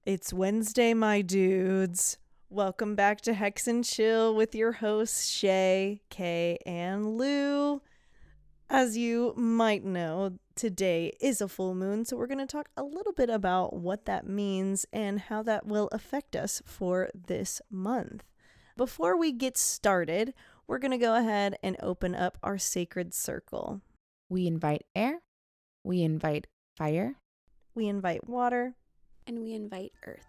It's Wednesday, my dudes. Welcome back to Hex and Chill with your hosts, Shay, Kay, and Lou. As you might know, today is a full moon, so we're going to talk a little bit about what that means and how that will affect us for this month. Before we get started, we're going to go ahead and open up our sacred circle. We invite air, we invite fire, We invite water, and we invite Earth.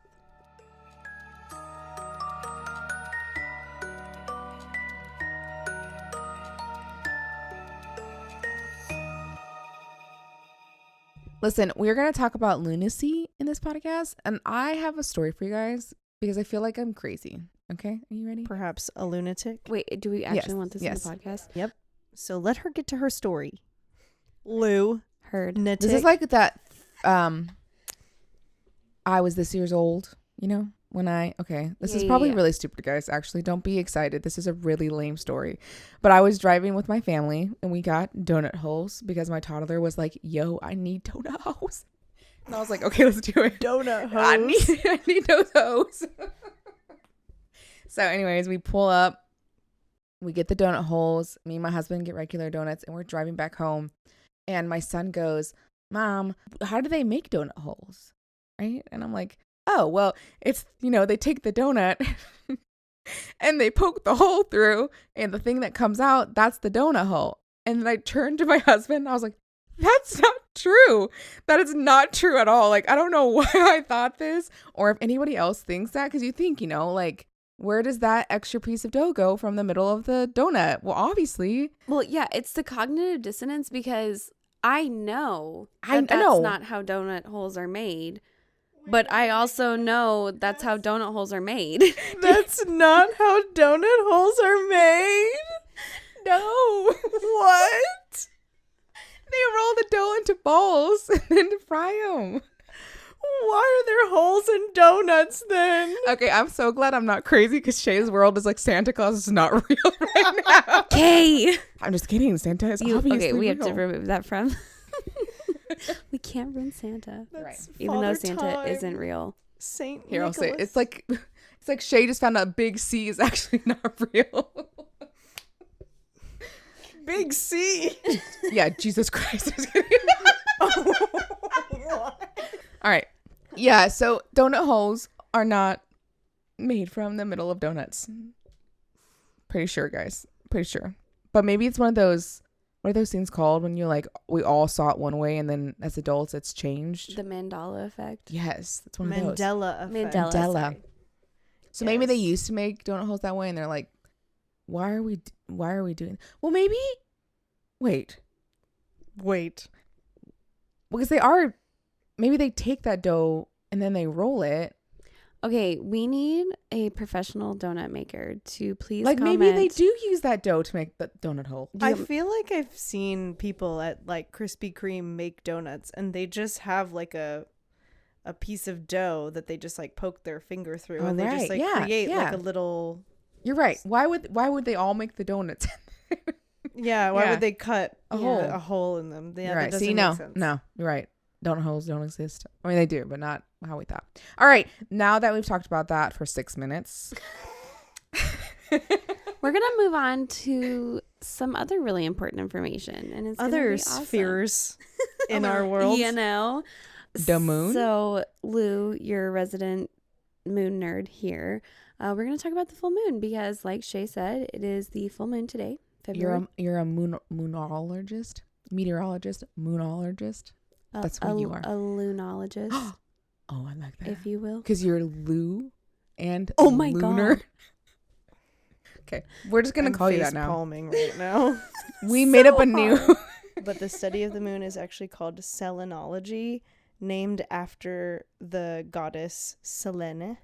Listen, we're going to talk about lunacy in this podcast, and I have a story for you guys because I feel like I'm crazy. Okay, are you ready? perhaps a lunatic. Wait, do we actually Yes, want this yes. in the podcast? Yep. So let her get to her story. Lou. Heard. Natic. This is like that, I was this years old, you know, this is probably Yeah. really stupid, guys. Actually, don't be excited. This is a really lame story. But I was driving with my family and we got donut holes because my toddler was like, yo, I need donut holes. And I was like, okay, let's do it. Donut I hose. need those hoes. So anyways, we pull up, we get the donut holes. Me and my husband get regular donuts and we're driving back home. And my son goes, Mom, how do they make donut holes? Right? And I'm like, oh, well, it's, they take the donut and they poke the hole through and the thing that comes out, that's the donut hole. And then I turned to my husband and I was like, that's not true. That is not true at all. Like, I don't know why I thought this or if anybody else thinks that, because you think, like, where does that extra piece of dough go from the middle of the donut? Well, obviously. Well, yeah, it's the cognitive dissonance because I know I that's know. not how donut holes are made. But I also know that's how donut holes are made. That's not how donut holes are made. No. What? They roll the dough into balls and then fry them. Why are there holes in donuts then? Okay, I'm so glad I'm not crazy because Shay's world is like Santa Claus is not real right now. Okay. I'm just kidding. Santa is obviously Okay, we real. have to remove that from. We can't ruin Santa. That's Even though Father Santa Time. isn't real. Saint Here, I'll say it. Nicholas. It's like Shay just found out Big C is actually not real. Big C. Yeah, Jesus Christ. Just kidding. All right. Yeah, so donut holes are not made from the middle of donuts. Pretty sure, guys. Pretty sure. But maybe it's one of those, what are those things called when you're like, we all saw it one way and then as adults it's changed? The Mandela effect. Yes, that's one of those. Mandela effect. Mandela. Mandela. Sorry. So maybe they Yes. used to make donut holes that way and they're like, why are we doing? Well, maybe, wait. Because maybe they take that dough and then they roll it. Okay, we need a professional donut maker to please Like comment. maybe they do use that dough to make the donut hole. I feel like I've seen people at like Krispy Kreme make donuts and they just have like a piece of dough that they just like poke their finger through and they just like create like a little. You're right. Why would they all make the donuts? Yeah, why Yeah. would they cut A hole in them? Yeah, You're that right. doesn't See, make sense. no, you're right. Donut holes don't exist. I mean, they do, but not how we thought. All right. Now that we've talked about that for 6 minutes. We're gonna move on to some other really important information, and it's Other gonna be awesome. spheres in our world. You know, The moon? So, Lou, you're a resident moon nerd here. We're gonna talk about the full moon because, like Shay said, it is the full moon today, February. You're a moonologist, meteorologist, moonologist. That's what you are. A lunologist, Oh, I like that. if you will. Because you're Lou and Oh my Lunar. God. Okay, we're just gonna I'm call you that now. palming right now. We made up a new. But the study of the moon is actually called selenology, named after the goddess Selene,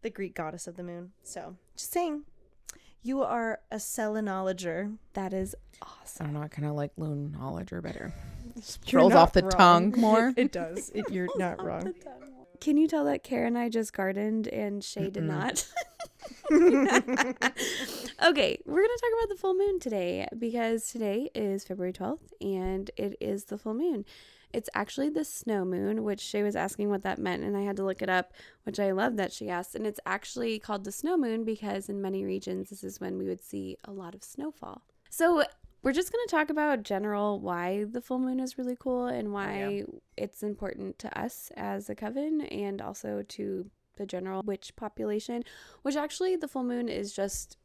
the Greek goddess of the moon. So, just saying, you are a selenologer. That is I awesome. don't know. I kind of like lunologer better. You're Rolls not off the wrong. tongue more. It does. You're not wrong. Can you tell that Kara and I just gardened and Shay did not? Okay, we're going to talk about the full moon today because today is February 12th and it is the full moon. It's actually the snow moon, which Shay was asking what that meant, and I had to look it up, which I love that she asked. And it's actually called the snow moon because in many regions, this is when we would see a lot of snowfall. So we're just going to talk about general why the full moon is really cool and why it's important to us as a coven and also to the general witch population, which actually the full moon is just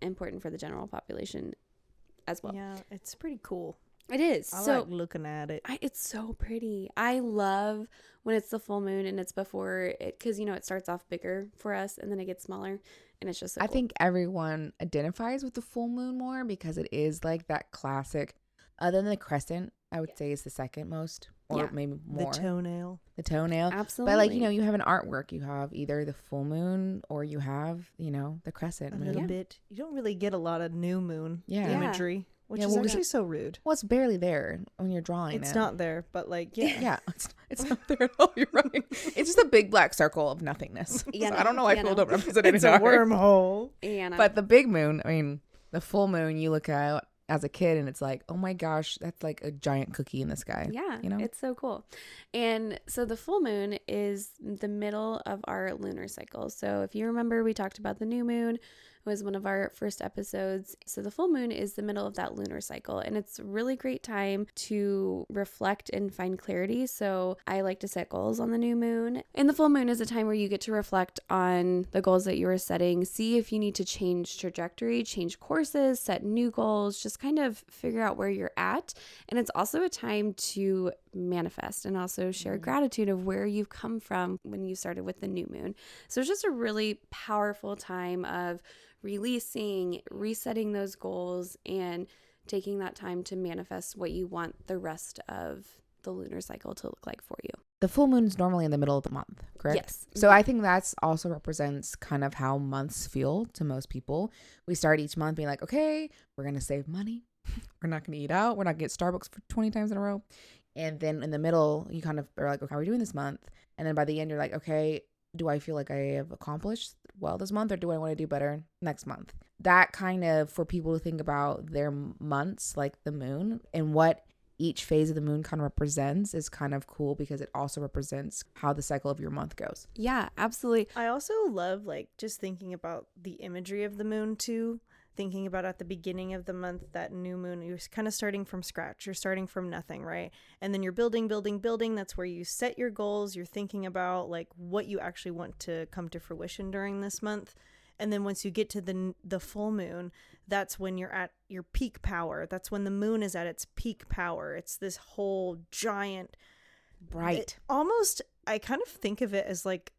important for the general population as well. Yeah, it's pretty cool. It is. I so like looking at it. it's so pretty. I love when it's the full moon and it's before it, because it starts off bigger for us and then it gets smaller, and it's just so I cool. think everyone identifies with the full moon more because it is like that classic. Other than the crescent, I would say is the second most, or maybe more. The toenail. The toenail. Absolutely. But like, you have an artwork. You have either the full moon or you have, the crescent A moon. little bit. You don't really get a lot of new moon Yeah. imagery, which Yeah, is well, actually so rude. Well, it's barely there when you're drawing It's it. not there, but like, yeah. Yeah, it's not there at all. You're right. It's just a big black circle of nothingness. Yeah, So I don't know why yeah, people no. don't represent it It's a anymore. wormhole. Anna. But the big moon, I mean, the full moon, you look at as a kid and it's like, oh my gosh, that's like a giant cookie in the sky. yeah, you know? it's so cool. And so the full moon is the middle of our lunar cycle. So if you remember, we talked about the new moon. Was one of our first episodes. So the full moon is the middle of that lunar cycle, and it's a really great time to reflect and find clarity. So I like to set goals on the new moon. And the full moon is a time where you get to reflect on the goals that you are setting, see if you need to change trajectory, change courses, set new goals, just kind of figure out where you're at. And it's also a time to manifest and also share gratitude of where you've come from when you started with the new moon. So it's just a really powerful time of releasing, resetting those goals, and taking that time to manifest what you want the rest of the lunar cycle to look like for you. The full moon's normally in the middle of the month, correct? Yes. So I think that's also represents kind of how months feel to most people. We start each month being like, okay, we're going to save money. We're not going to eat out. We're not going to get Starbucks for 20 times in a row. And then in the middle, you kind of are like, okay, how are we doing this month? And then by the end, you're like, okay, do I feel like I have accomplished well this month, or do I want to do better next month? That kind of for people to think about their months, like the moon, and what each phase of the moon kind of represents is kind of cool because it also represents how the cycle of your month goes. Yeah, absolutely. I also love like just thinking about the imagery of the moon too. Thinking about at the beginning of the month, that new moon, you're kind of starting from scratch. You're starting from nothing, right? And then you're building. That's where you set your goals. You're thinking about like what you actually want to come to fruition during this month. And then once you get to the full moon, that's when you're at your peak power. That's when the moon is at its peak power. It's this whole giant, Bright. almost, I kind of think of it as like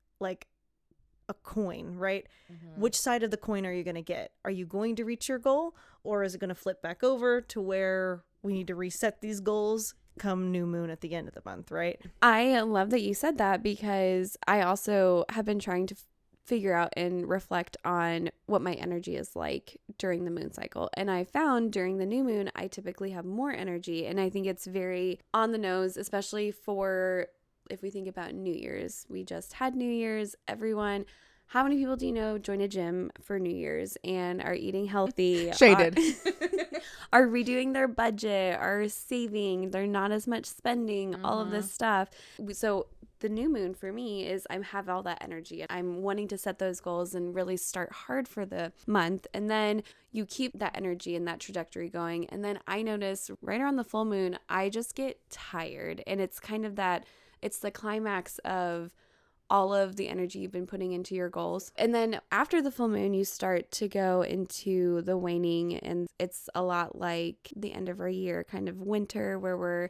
a coin, right? Mm-hmm. Which side of the coin are you going to get? Are you going to reach your goal, or is it going to flip back over to where we need to reset these goals come new moon at the end of the month, right? I love that you said that because I also have been trying to figure out and reflect on what my energy is like during the moon cycle. And I found during the new moon, I typically have more energy. And I think it's very on the nose, especially for if we think about New Year's. We just had New Year's. Everyone, how many people do you know join a gym for New Year's and are eating healthy? Shaded. Are redoing their budget, are saving, they're not as much spending, all of this stuff. So the new moon for me is I have all that energy. I'm wanting to set those goals and really start hard for the month. And then you keep that energy and that trajectory going. And then I notice right around the full moon, I just get tired. And it's kind of that, it's the climax of all of the energy you've been putting into your goals. And then after the full moon, you start to go into the waning, and it's a lot like the end of our year, kind of winter, where we're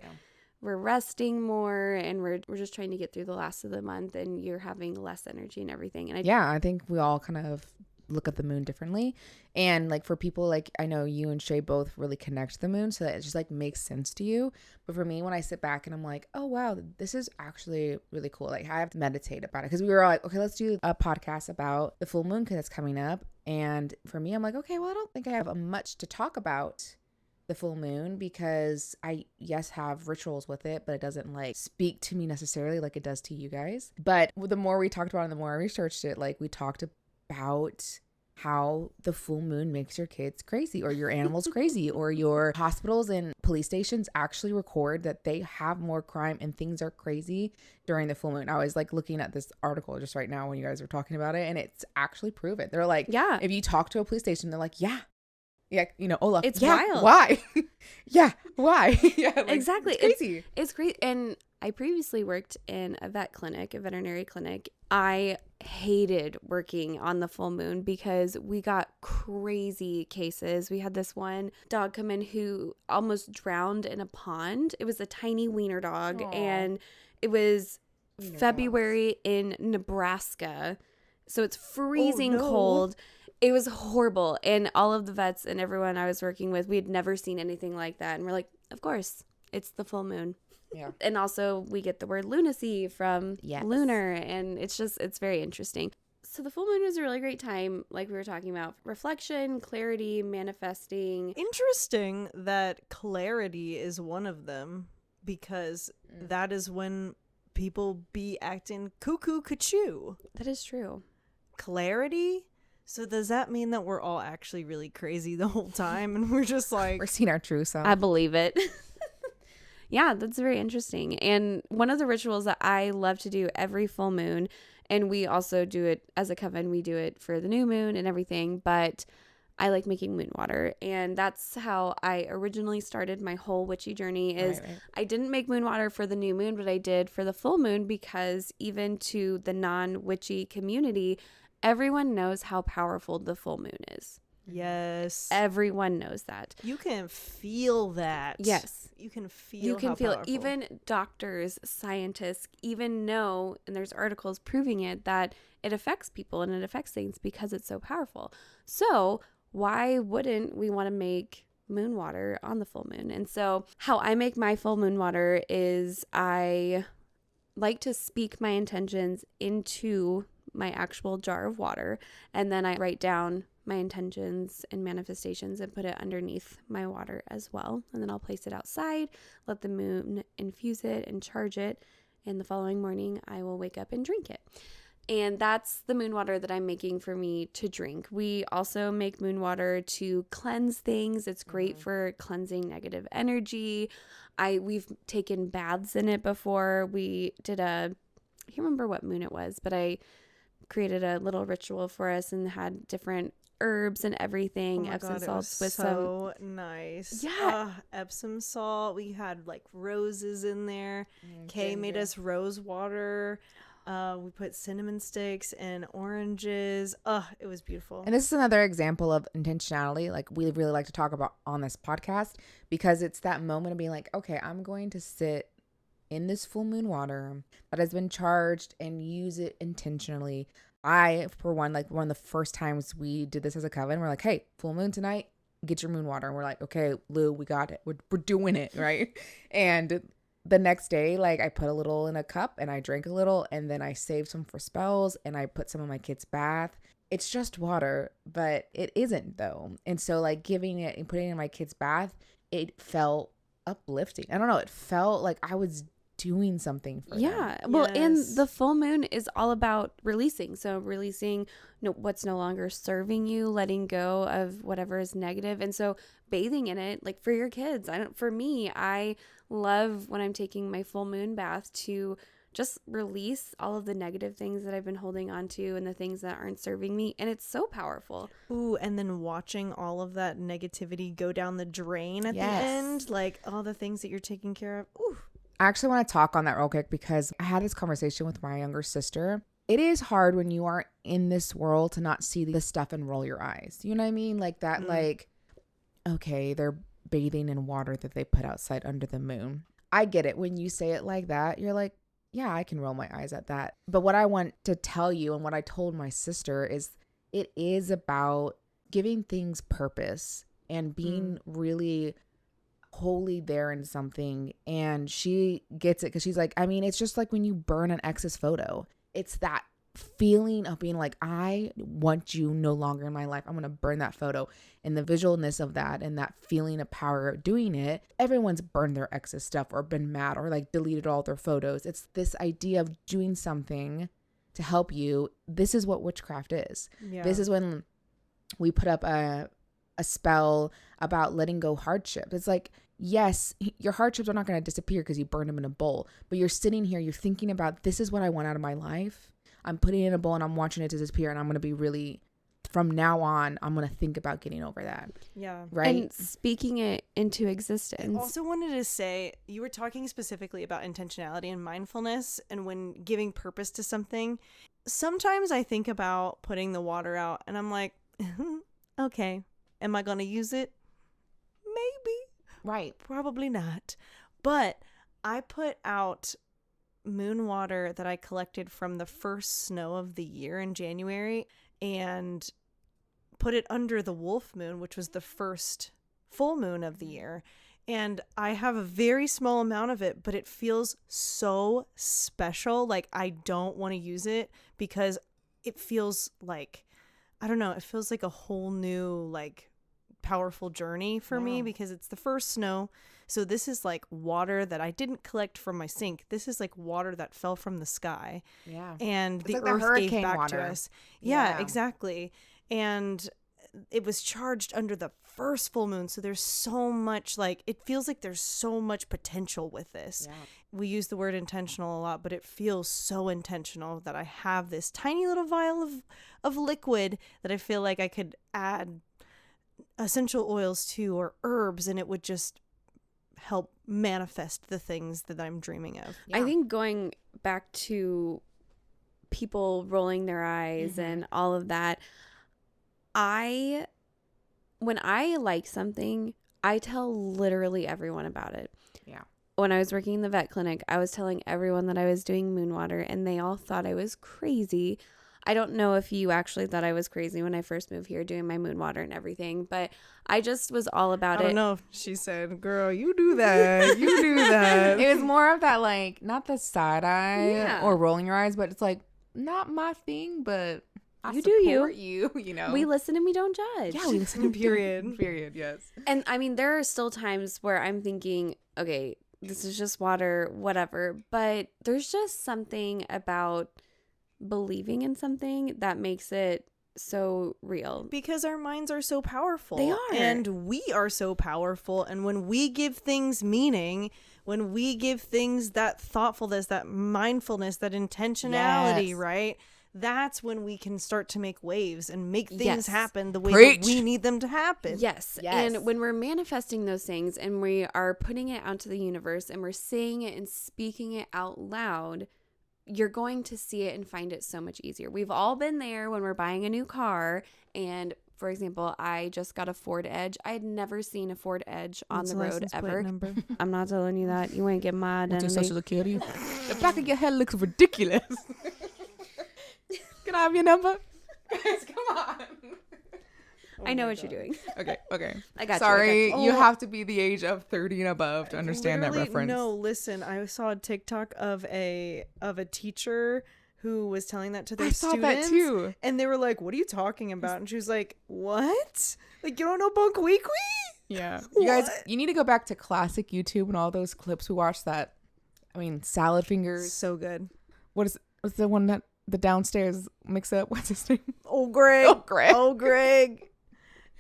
resting more and we're just trying to get through the last of the month, and you're having less energy and everything. And I think we all kind of look at the moon differently, and like for people, like I know you and Shay both really connect to the moon, so that it just like makes sense to you. But for me, when I sit back and I'm like, oh wow, this is actually really cool, like I have to meditate about it, because we were like, okay, let's do a podcast about the full moon because it's coming up. And for me, I'm like, okay, well, I don't think I have much to talk about the full moon, because I have rituals with it, but it doesn't like speak to me necessarily like it does to you guys. But the more we talked about it, the more I researched it, like we talked about how the full moon makes your kids crazy or your animals crazy, or your hospitals and police stations actually record that they have more crime and things are crazy during the full moon. I was like looking at this article just right now when you guys were talking about it, and it's actually proven. They're like, Yeah. if you talk to a police station, they're like, yeah, Olaf, It's yeah, wild. why? Yeah, why? Yeah, like, Exactly. it's crazy. It's great. And I previously worked in a veterinary clinic. I hated working on the full moon because we got crazy cases. We had this one dog come in who almost drowned in a pond. It was a tiny wiener dog. Aw. And it was Wiener February in Nebraska. So it's freezing no. cold. It was horrible. And all of the vets and everyone I was working with, we had never seen anything like that. And we're like, of course, it's the full moon. Yeah. And also we get the word lunacy from Yes. lunar. And it's very interesting. So the full moon is a really great time, like we were talking about, reflection, clarity, manifesting. Interesting that clarity is one of them, because that is when people be acting cuckoo cuckoo. That is true. Clarity? So does that mean that we're all actually really crazy the whole time and we're just like, We're seeing our true self. I believe it. Yeah, that's very interesting. And one of the rituals that I love to do every full moon, and we also do it as a coven, we do it for the new moon and everything, but I like making moon water. And that's how I originally started my whole witchy journey is Right. I didn't make moon water for the new moon, but I did for the full moon, because even to the non-witchy community, everyone knows how powerful the full moon is. yes. Everyone knows that. You can feel that. Yes. You can feel You can how feel it. powerful. Even doctors, scientists even know, and there's articles proving it, that it affects people and it affects things because it's so powerful. So why wouldn't we want to make moon water on the full moon? And so how I make my full moon water is I like to speak my intentions into my actual jar of water, and then I write down my intentions and manifestations and put it underneath my water as well. And then I'll place it outside, let the moon infuse it and charge it. And the following morning, I will wake up and drink it. And that's the moon water that I'm making for me to drink. We also make moon water to cleanse things. It's great for cleansing negative energy. We've taken baths in it before. We did I can't remember what moon it was, but I created a little ritual for us and had different herbs and everything, Oh my Epsom God, it salts was with so nice. Yeah. Epsom salt. We had like roses in there. Kay made us rose water. We put cinnamon sticks and oranges. It was beautiful. And this is another example of intentionality, like we really like to talk about on this podcast, because it's that moment of being like, okay, I'm going to sit in this full moon water that has been charged and use it intentionally. I, for one, like one of the first times we did this as a coven, we're like, hey, full moon tonight, get your moon water. And we're like, okay, Lou, we got it. We're doing it, right? And the next day, like I put a little in a cup and I drank a little, and then I saved some for spells and I put some in my kid's bath. It's just water, but it isn't though. And so like giving it and putting it in my kid's bath, it felt uplifting. I don't know. It felt like I was doing something for them. Yeah. Well, and Yes. the full moon is all about releasing. So releasing what's no longer serving you, letting go of whatever is negative. And so bathing in it, like for your kids, for me, I love when I'm taking my full moon bath to just release all of the negative things that I've been holding on to and the things that aren't serving me. And it's so powerful. Ooh, and then watching all of that negativity go down the drain at Yes. the end, like all the things that you're taking care of. Ooh. I actually want to talk on that real quick because I had this conversation with my younger sister. It is hard when you aren't in this world to not see this stuff and roll your eyes. You know what I mean? Like that, like, okay, they're bathing in water that they put outside under the moon. I get it. When you say it like that, you're like, yeah, I can roll my eyes at that. But what I want to tell you and what I told my sister is it is about giving things purpose and being really wholly there in something. And she gets it because she's like, I mean, it's just like when you burn an ex's photo. It's that feeling of being like, I want you no longer in my life. I'm going to burn that photo. And the visualness of that and that feeling of power of doing it. Everyone's burned their ex's stuff or been mad or like deleted all their photos. It's this idea of doing something to help you. This is what witchcraft is. Yeah. This is when we put up a spell about letting go hardships. It's like, yes, your hardships are not going to disappear because you burned them in a bowl, but you're sitting here, you're thinking about, this is what I want out of my life. I'm putting it in a bowl and I'm watching it disappear, and I'm going to be really, from now on, I'm going to think about getting over that. Yeah. Right. And speaking it into existence. I also wanted to say, you were talking specifically about intentionality and mindfulness, and when giving purpose to something, sometimes I think about putting the water out and I'm like, okay, am I going to use it? Maybe. Right. Probably not. But I put out moon water that I collected from the first snow of the year in January and put it under the wolf moon, which was the first full moon of the year. And I have a very small amount of it, but it feels so special. Like, I don't want to use it because it feels like, I don't know, it feels like a whole new, like, powerful journey for me because it's the first snow. So this is like water that I didn't collect from my sink. This is like water that fell from the sky. Yeah. And It's the like the earth gave hurricane back water. to us. Yeah, Yeah. exactly. And it was charged under the first full moon. So there's so much, like, it feels like there's so much potential with this. Yeah. We use the word intentional a lot, but it feels so intentional that I have this tiny little vial of liquid that I feel like I could add essential oils to or herbs, and it would just help manifest the things that I'm dreaming of. I think going back to people rolling their eyes and all of that, when I like something, I tell literally everyone about it. Yeah. When I was working in the vet clinic, I was telling everyone that I was doing moon water, and they all thought I was crazy. I don't know if you actually thought I was crazy when I first moved here doing my moon water and everything, but I just was all about I it. don't know if she said, girl, you do that. You do that. It was more of that, like, not the side eye Yeah. or rolling your eyes, but it's like, not my thing, but I You do you. support you, you know. We listen and we don't judge. Yeah, we listen. Period. Period, yes. And I mean, there are still times where I'm thinking, okay, this is just water, whatever. But there's just something about believing in something that makes it so real. Because our minds are so powerful. They are. And we are so powerful. And when we give things meaning, when we give things that thoughtfulness, that mindfulness, that intentionality, Yes. right? That's when we can start to make waves and make things Yes. happen the way Preach. that we need them to happen. Yes. Yes. And when we're manifesting those things and we are putting it out to the universe and we're saying it and speaking it out loud, you're going to see it and find it so much easier. We've all been there when we're buying a new car. And for example, I just got a Ford Edge. I had never seen a Ford Edge on What's the the road license plate ever. number? I'm not telling you that. You ain't get my identity. Security? The back of your head looks ridiculous. Can I have your number? Come on. I know what you're doing. Okay. I got you. Sorry, you. you Oh. have to be the age of 30 and above to understand that Literally, reference. No, listen, I saw a TikTok of a teacher who was telling that to their I saw students. that too. And they were like, "What are you talking about?" And she was like, "What? Like, you don't know Bunkwee?" Yeah. You guys, What? you need to go back to classic YouTube and all those clips we watched that. I mean, salad fingers. So good. What's the one that the downstairs mix up? What's his name? Oh, Greg. Oh, Greg. Oh, Greg.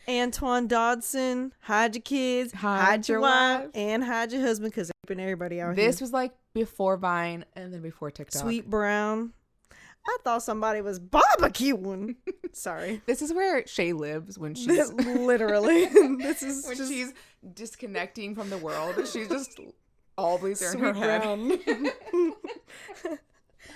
Antoine Dodson, hide your kids, hide your wife, and hide your husband because they're keeping everybody out This here. was like before Vine and then before TikTok. Sweet Brown. I thought somebody was barbecuing. Sorry. This is where Shay lives when she's This, literally. This is when just she's disconnecting from the world. She's just always in Sweet her head. Brown.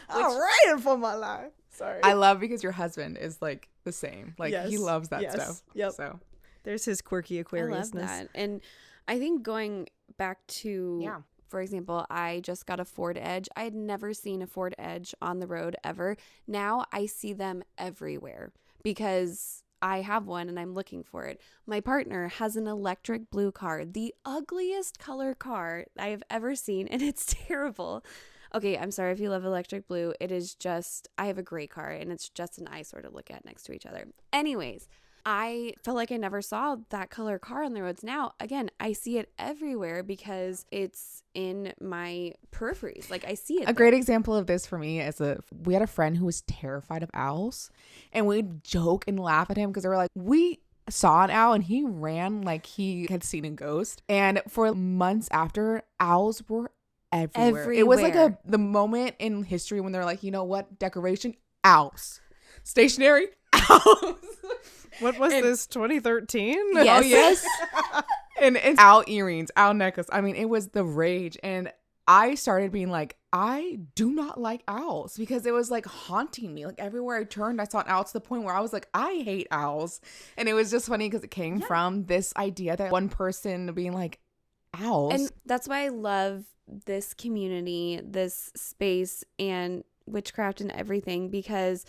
I'm writing for my life. Sorry. I love because your husband is like the same. Like he Yes, loves that yes, stuff. yep. So There's his quirky I love Aquariusness. that. And I think going back to, Yeah. for example, I just got a Ford Edge. I had never seen a Ford Edge on the road ever. Now I see them everywhere because I have one and I'm looking for it. My partner has an electric blue car, the ugliest color car I have ever seen, and it's terrible. Okay, I'm sorry if you love electric blue. It is just, I have a gray car and it's just an eyesore to look at next to each other. Anyways, I felt like I never saw that color car on the roads. Now, again, I see it everywhere because it's in my peripheries. Like I see it. A great example of this for me is we had a friend who was terrified of owls, and we'd joke and laugh at him because they were like, we saw an owl and he ran like he had seen a ghost. And for months after, owls were everywhere. It was like the moment in history when they're like, you know what, decoration, owls, stationary, owls. What was this, 2013? Yes. Oh, yes. and owl earrings, owl necklace. I mean, it was the rage. And I started being like, I do not like owls because it was like haunting me. Like everywhere I turned, I saw an owl to the point where I was like, I hate owls. And it was just funny because it came from this idea that one person being like, owls. And that's why I love this community, this space, and witchcraft and everything, because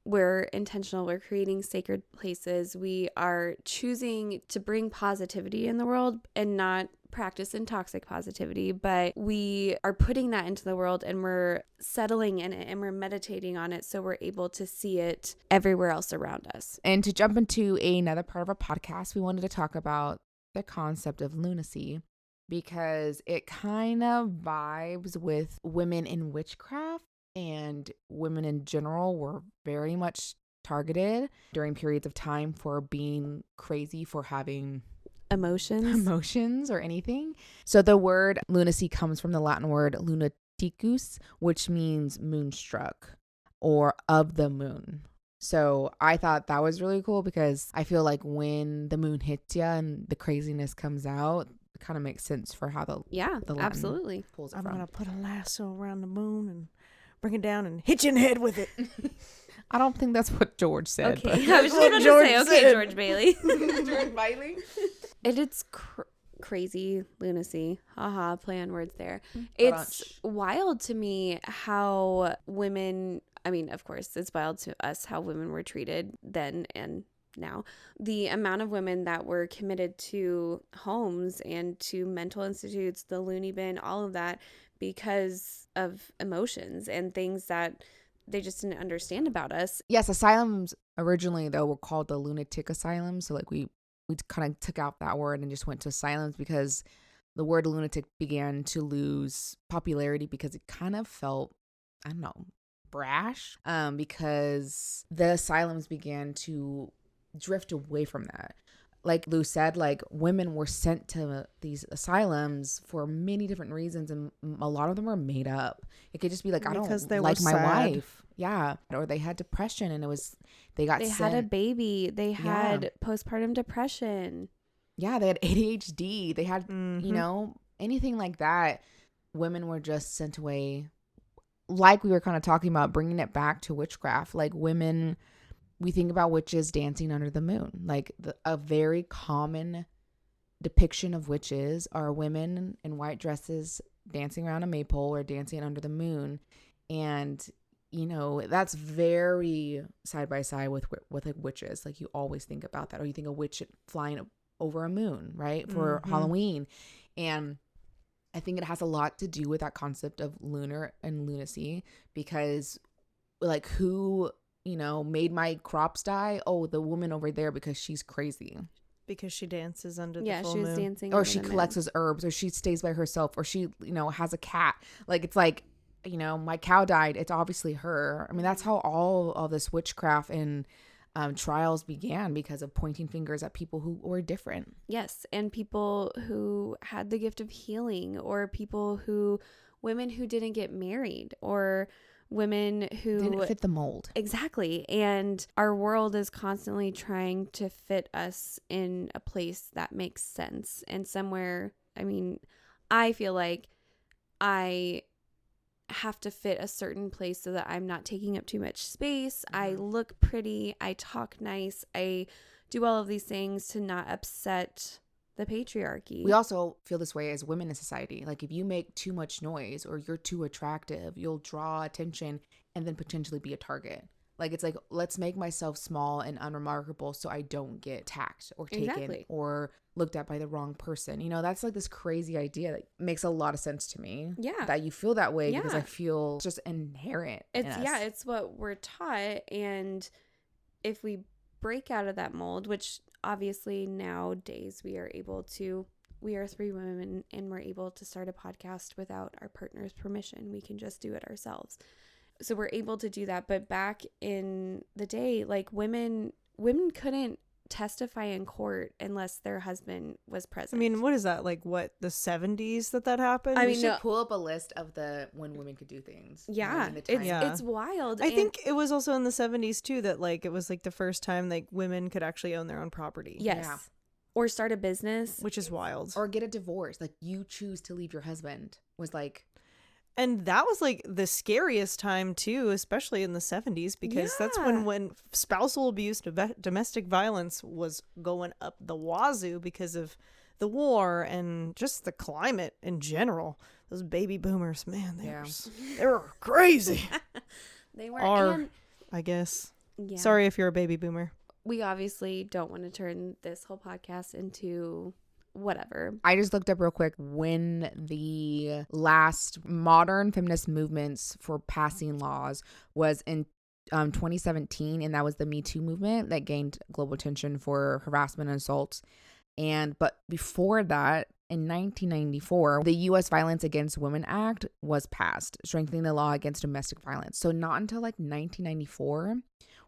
we're intentional. We're creating sacred places. We are choosing to bring positivity in the world and not practice in toxic positivity, but we are putting that into the world and we're settling in it and we're meditating on it so we're able to see it everywhere else around us. And to jump into another part of our podcast, we wanted to talk about the concept of lunacy because it kind of vibes with women in witchcraft. And women in general were very much targeted during periods of time for being crazy, for having emotions or anything. So the word lunacy comes from the Latin word lunaticus, which means moonstruck or of the moon. So I thought that was really cool because I feel like when the moon hits you and the craziness comes out, it kind of makes sense for how the Latin absolutely pulls it I'm from. going to put a lasso around the moon and bring it down and hit you in the head with it. I don't think that's what George said. Okay, But I was just about to say, okay, George Bailey. George Bailey. It's crazy lunacy. Haha, play on words there. It's wild to me how women, I mean, of course, it's wild to us how women were treated then and now. The amount of women that were committed to homes and to mental institutes, the loony bin, all of that, because of emotions and things that they just didn't understand about us. Yes, asylums originally, though, were called the lunatic asylums. So, like, we kind of took out that word and just went to asylums because the word lunatic began to lose popularity because it kind of felt, I don't know, brash, because the asylums began to drift away from that. Like Lou said, like women were sent to these asylums for many different reasons, and a lot of them were made up. It could just be like, because I they don't like were my sad. wife. Yeah. Or they had depression and they They sent. had a baby. They had postpartum depression. Yeah, they had ADHD. They had, Mm-hmm. you know, anything like that. Women were just sent away. Like we were kind of talking about, bringing it back to witchcraft. Like women, we think about witches dancing under the moon. Like a very common depiction of witches are women in white dresses dancing around a maypole or dancing under the moon. And, you know, that's very side by side with like witches. Like you always think about that. Or you think a witch flying over a moon, right? For Halloween. And I think it has a lot to do with that concept of lunar and lunacy, because like who, you know, made my crops die? Oh, the woman over there because she's crazy. Because she dances under the Yeah, full she was moon. dancing. Or under she the collects moon. his herbs, or she stays by herself, or she, you know, has a cat. Like it's like, you know, my cow died. It's obviously her. I mean, that's how all of this witchcraft and trials began, because of pointing fingers at people who were different. Yes, and people who had the gift of healing, or women who didn't get married, or women who Didn't fit the mold. Exactly. And our world is constantly trying to fit us in a place that makes sense. And somewhere, I mean, I feel like I have to fit a certain place so that I'm not taking up too much space. I look pretty. I talk nice. I do all of these things to not upset the patriarchy. We also feel this way as women in society. Like if you make too much noise or you're too attractive, you'll draw attention and then potentially be a target. Like it's like, let's make myself small and unremarkable so I don't get attacked or taken or looked at by the wrong person. You know, that's like this crazy idea that makes a lot of sense to me. Yeah. That you feel that way because I feel it's just inherent in us. It's what we're taught. And if we break out of that mold, which obviously nowadays we are 3 women and we're able to start a podcast without our partner's permission. We can just do it ourselves. So we're able to do that. But back in the day, like women couldn't testify in court unless their husband was present. I mean, what is that? Like, what, the 70s that happened? I We mean, should no. pull up a list of the when women could do things. Yeah, in the time. it's wild. I think it was also in the 70s too that like it was like the first time like women could actually own their own property. Yes. Yeah. Or start a business. Which is wild. Or get a divorce. Like, you choose to leave your husband was like. And that was like the scariest time too, especially in the 70s, because that's when spousal abuse, domestic violence was going up the wazoo because of the war and just the climate in general. Those baby boomers, man, they were crazy. They were. And, I guess. Yeah. Sorry if you're a baby boomer. We obviously don't want to turn this whole podcast into whatever. I just looked up real quick when the last modern feminist movements for passing laws was in 2017, and that was the Me Too movement that gained global attention for harassment and assaults. But before that, in 1994, the U.S. Violence Against Women Act was passed, strengthening the law against domestic violence. So not until like 1994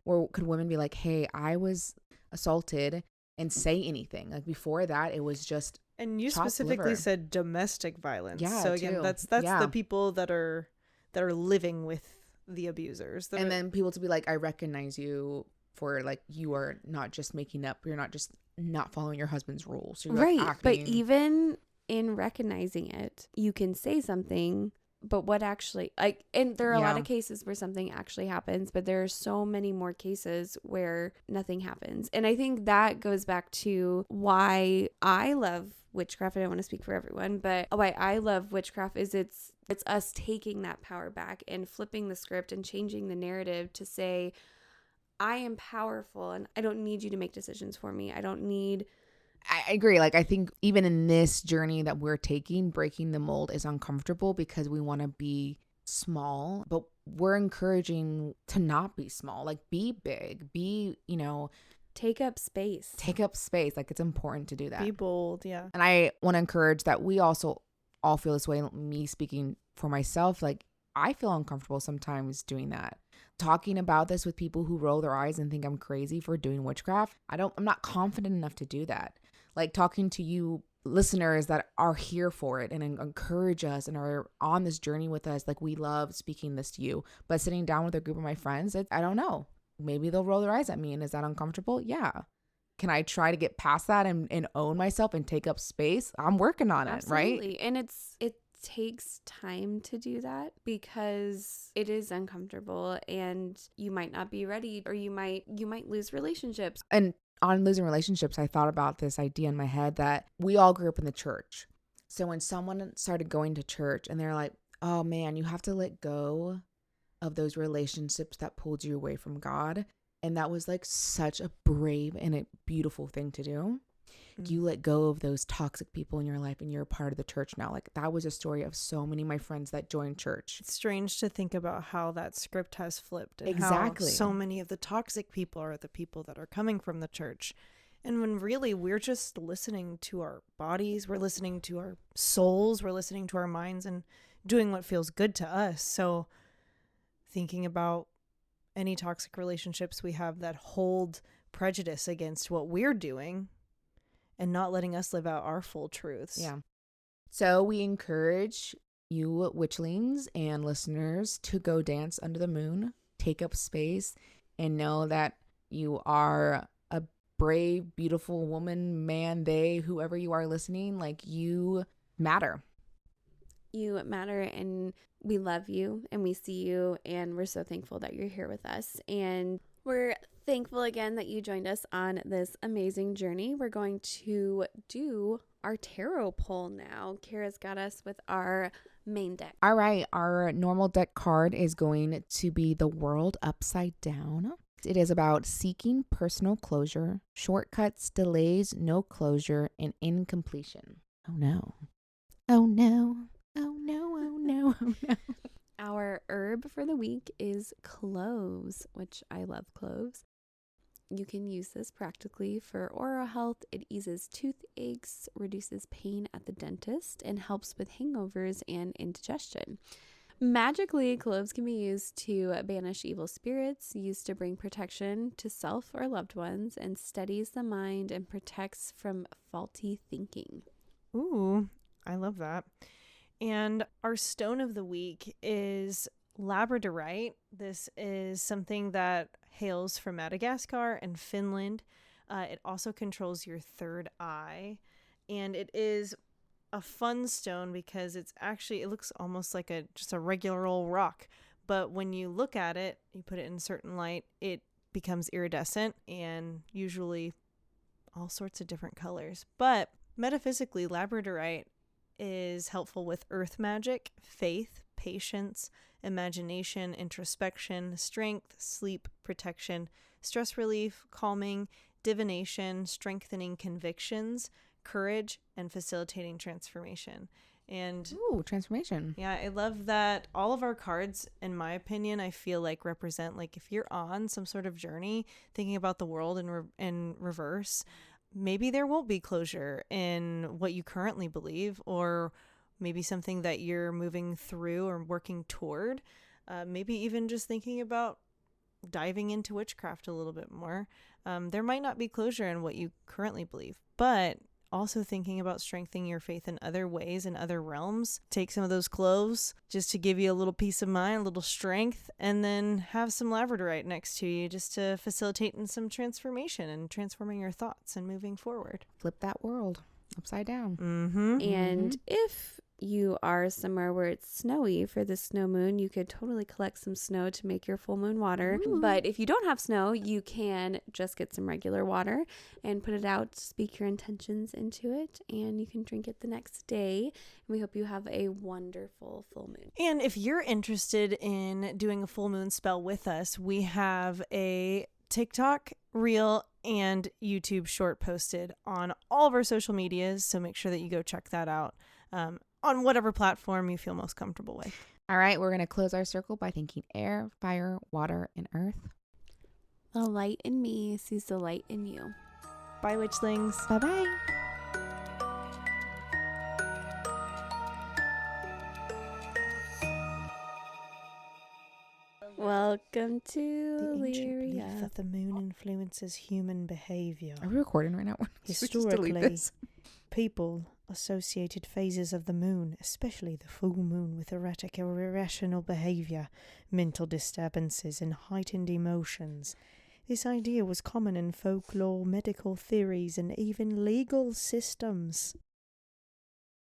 or could women be like, hey, I was assaulted, and say anything. Like, before that, it was just And you chopped specifically liver. said domestic violence. Yeah, so again, too. that's Yeah. the people that are living with the abusers. And then people to be like, I recognize you for, like, you are not just making up, you're not just not following your husband's rules. You're Right. Like, but acting. even in recognizing it, you can say something, but what actually, like, and there are a lot of cases where something actually happens, but there are so many more cases where nothing happens. And I think that goes back to why I love witchcraft. I don't want to speak for everyone, but why I love witchcraft is it's us taking that power back and flipping the script and changing the narrative to say, I am powerful and I don't need you to make decisions for me. I agree. Like, I think even in this journey that we're taking, breaking the mold is uncomfortable because we want to be small, but we're encouraging to not be small. Like, be big, take up space. Like, it's important to do that. Be bold. Yeah. And I want to encourage that we also all feel this way. Me speaking for myself, like, I feel uncomfortable sometimes doing that. Talking about this with people who roll their eyes and think I'm crazy for doing witchcraft. I'm not confident enough to do that. Like, talking to you listeners that are here for it and encourage us and are on this journey with us. Like, we love speaking this to you, but sitting down with a group of my friends, I don't know. Maybe they'll roll their eyes at me. And is that uncomfortable? Yeah. Can I try to get past that and own myself and take up space? I'm working on it. Absolutely. Right. And it takes time to do that because it is uncomfortable and you might not be ready, or you might lose relationships. And on losing relationships, I thought about this idea in my head that we all grew up in the church. So when someone started going to church and they're like, oh man, you have to let go of those relationships that pulled you away from God. And that was like such a brave and a beautiful thing to do. You let go of those toxic people in your life and you're a part of the church now. Like, that was a story of so many of my friends that joined church. It's strange to think about how that script has flipped. And Exactly. How so many of the toxic people are the people that are coming from the church. And when really we're just listening to our bodies, we're listening to our souls, we're listening to our minds and doing what feels good to us. So thinking about any toxic relationships we have that hold prejudice against what we're doing and not letting us live out our full truths. Yeah. So we encourage you witchlings and listeners to go dance under the moon, take up space, and know that you are a brave, beautiful woman, man, they, whoever you are listening, like, you matter. You matter, and we love you and we see you, and we're so thankful that you're here with us. And we're thankful again that you joined us on this amazing journey. We're going to do our tarot pull now. Kara's got us with our main deck. All right. Our normal deck card is going to be the World Upside Down. It is about seeking personal closure, shortcuts, delays, no closure, and incompletion. Oh no. Oh no. Oh no. Oh no. Oh no. Our herb for the week is cloves, which I love cloves. You can use this practically for oral health. It eases toothaches, reduces pain at the dentist, and helps with hangovers and indigestion. Magically, cloves can be used to banish evil spirits, used to bring protection to self or loved ones, and steadies the mind and protects from faulty thinking. Ooh, I love that. And our stone of the week is labradorite. This is something that hails from Madagascar and Finland. It also controls your third eye, and it is a fun stone because it looks almost like just a regular old rock, but when you look at it, you put it in certain light, it becomes iridescent and usually all sorts of different colors. But metaphysically, labradorite is helpful with earth magic, faith, patience, imagination, introspection, strength, sleep, protection, stress relief, calming, divination, strengthening convictions, courage, and facilitating transformation. And Ooh, transformation. yeah, I love that all of our cards, in my opinion, I feel like represent, like, if you're on some sort of journey thinking about the world in reverse, maybe there won't be closure in what you currently believe, or maybe something that you're moving through or working toward. Maybe even just thinking about diving into witchcraft a little bit more. There might not be closure in what you currently believe, but also thinking about strengthening your faith in other ways, in other realms. Take some of those cloves just to give you a little peace of mind, a little strength, and then have some labradorite next to you just to facilitate in some transformation and transforming your thoughts and moving forward. Flip that world upside down. Mm-hmm. And if you are somewhere where it's snowy for the snow moon, you could totally collect some snow to make your full moon water. Ooh. But if you don't have snow, you can just get some regular water and put it out, speak your intentions into it, and you can drink it the next day. And we hope you have a wonderful full moon. And if you're interested in doing a full moon spell with us, we have a TikTok, Reel, and YouTube short posted on all of our social medias. So make sure that you go check that out on whatever platform you feel most comfortable with. All right, we're going to close our circle by thanking air, fire, water, and earth. The light in me sees the light in you. Bye, witchlings. Bye-bye. Welcome The to ancient belief Lyria. that the moon influences human behavior. Are we recording right now? Should we just delete Historically, this? people associated phases of the moon, especially the full moon, with erratic or irrational behavior, mental disturbances, and heightened emotions. This idea was common in folklore, medical theories, and even legal systems.